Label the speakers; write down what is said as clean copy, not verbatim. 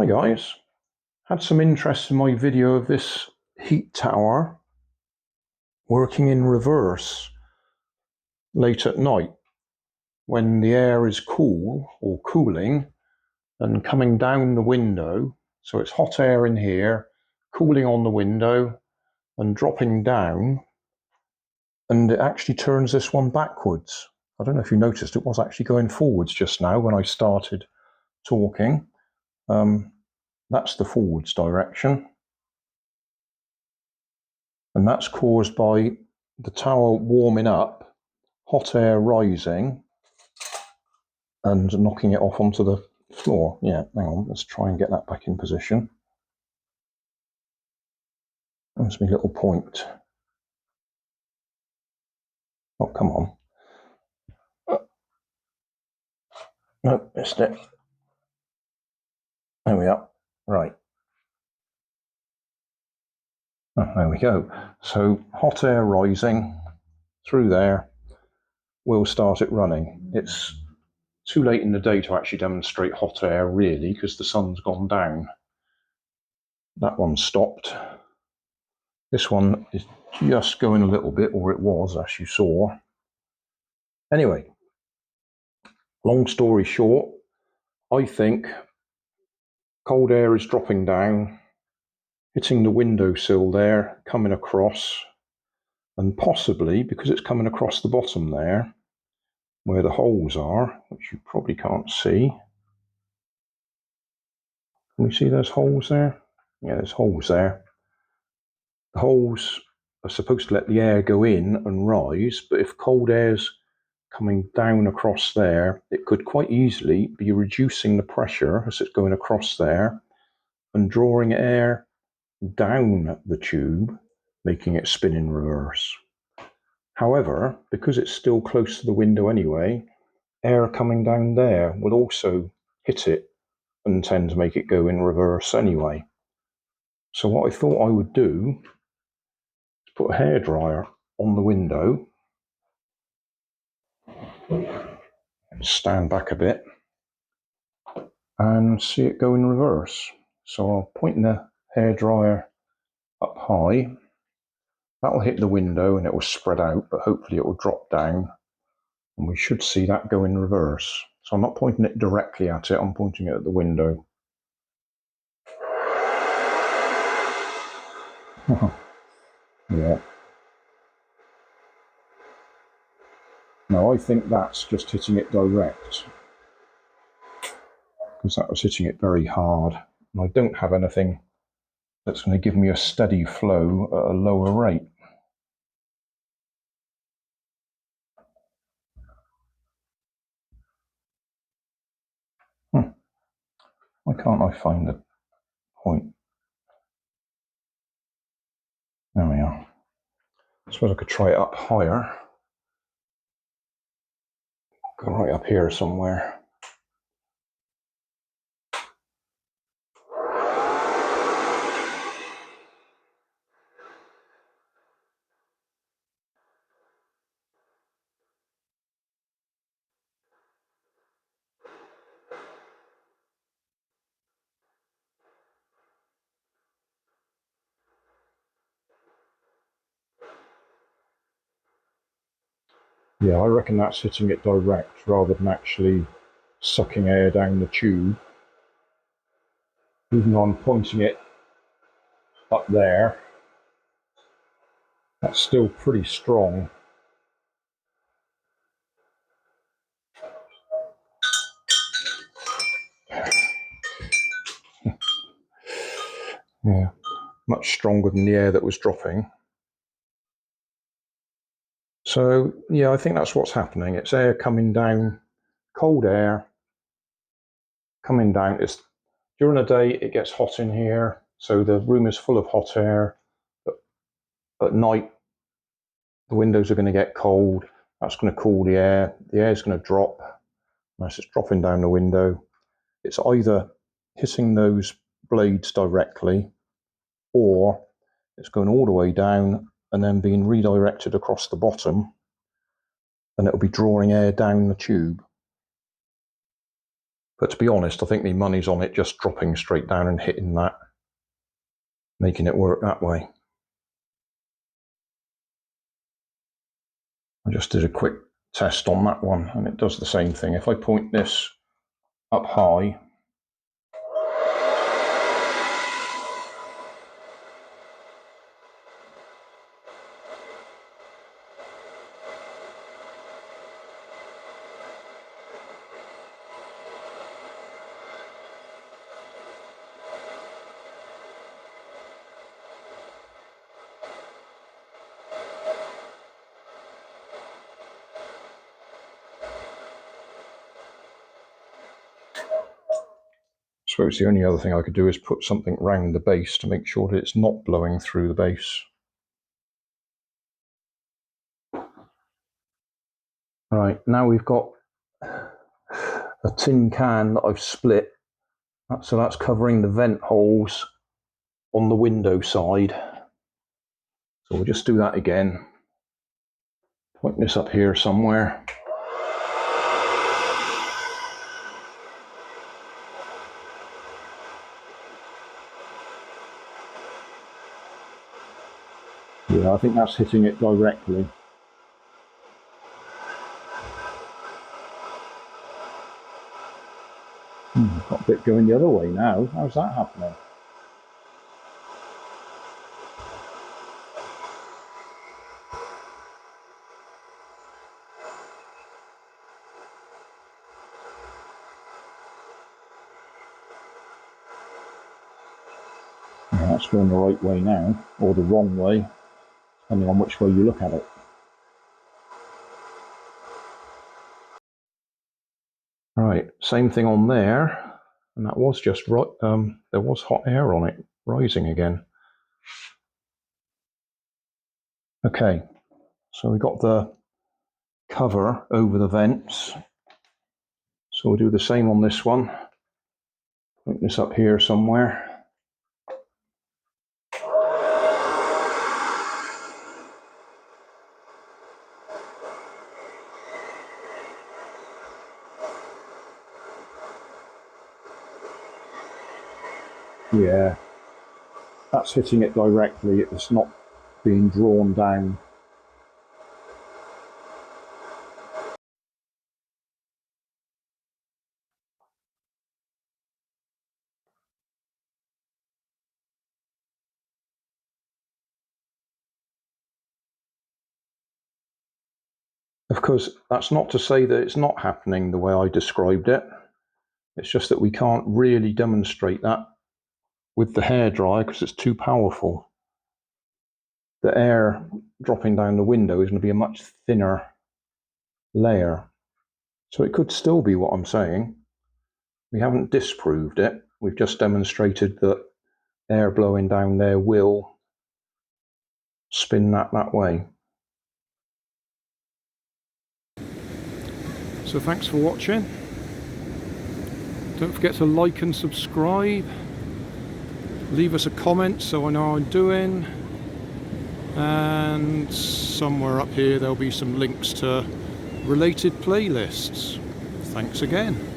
Speaker 1: Hi guys, had some interest in my video of this heat tower working in reverse late at night when the air is cool or cooling and coming down the window. So it's hot air in here, cooling on the window and dropping down, and it actually turns this one backwards. I don't know if you noticed, it was actually going forwards just now when I started talking. That's the forwards direction. And that's caused by the tower warming up, hot air rising, and knocking it off onto the floor. Yeah, hang on, let's try and get that back in position. That's my little point. Oh, come on. No, missed it. There we are. Right. Oh, there we go. So hot air rising through there, we'll start it running. It's too late in the day to actually demonstrate hot air really, because the sun's gone down. That one stopped. This one is just going a little bit, or it was, as you saw. Anyway, long story short, I think cold air is dropping down, hitting the windowsill there, coming across, and possibly, because it's coming across the bottom there, where the holes are, which you probably can't see. Can we see those holes there? Yeah, there's holes there. The holes are supposed to let the air go in and rise, but if cold air's coming down across there, it could quite easily be reducing the pressure as it's going across there and drawing air down the tube, making it spin in reverse. However, because it's still close to the window anyway, air coming down there will also hit it and tend to make it go in reverse anyway. So what I thought I would do is put a hairdryer on the window and stand back a bit and see it go in reverse. So I'll point the hairdryer up high. That will hit the window and it will spread out, but hopefully it will drop down and we should see that go in reverse. So I'm not pointing it directly at it, I'm pointing it at the window. Yeah. Now I think that's just hitting it direct, because that was hitting it very hard. And I don't have anything that's going to give me a steady flow at a lower rate. Why can't I find the point? There we are. I suppose I could try it up higher. Go right up here somewhere. Yeah, I reckon that's hitting it direct rather than actually sucking air down the tube. Even though I'm pointing it up there, that's still pretty strong. Yeah, much stronger than the air that was dropping. So yeah, I think that's what's happening. It's air coming down, cold air coming down. It's during the day it gets hot in here, so the room is full of hot air. But at night the windows are going to get cold. That's going to cool the air. The air is going to drop. As it's dropping down the window, it's either hitting those blades directly, or it's going all the way down and then being redirected across the bottom, and it'll be drawing air down the tube. But to be honest, I think the money's on it just dropping straight down and hitting that, making it work that way. I just did a quick test on that one, and it does the same thing. If I point this up high, I suppose the only other thing I could do is put something round the base to make sure that it's not blowing through the base. Right, now we've got a tin can that I've split, so that's covering the vent holes on the window side. So we'll just do that again. Point this up here somewhere. Yeah, I think that's hitting it directly. Got a bit going the other way now. How's that happening? Yeah, that's going the right way now, or the wrong way, depending on which way you look at it. Right, same thing on there, and that was just right. There was hot air on it, rising again. Okay, so we got the cover over the vents. So we'll do the same on this one. Point this up here somewhere. Yeah, that's hitting it directly. It's not being drawn down. Of course, that's not to say that it's not happening the way I described it. It's just that we can't really demonstrate that with the hairdryer because it's too powerful. The air dropping down the window is going to be a much thinner layer. So it could still be what I'm saying. We haven't disproved it. We've just demonstrated that air blowing down there will spin that way. So thanks for watching. Don't forget to like and subscribe. Leave us a comment so I know how I'm doing. And somewhere up here there'll be some links to related playlists. Thanks again.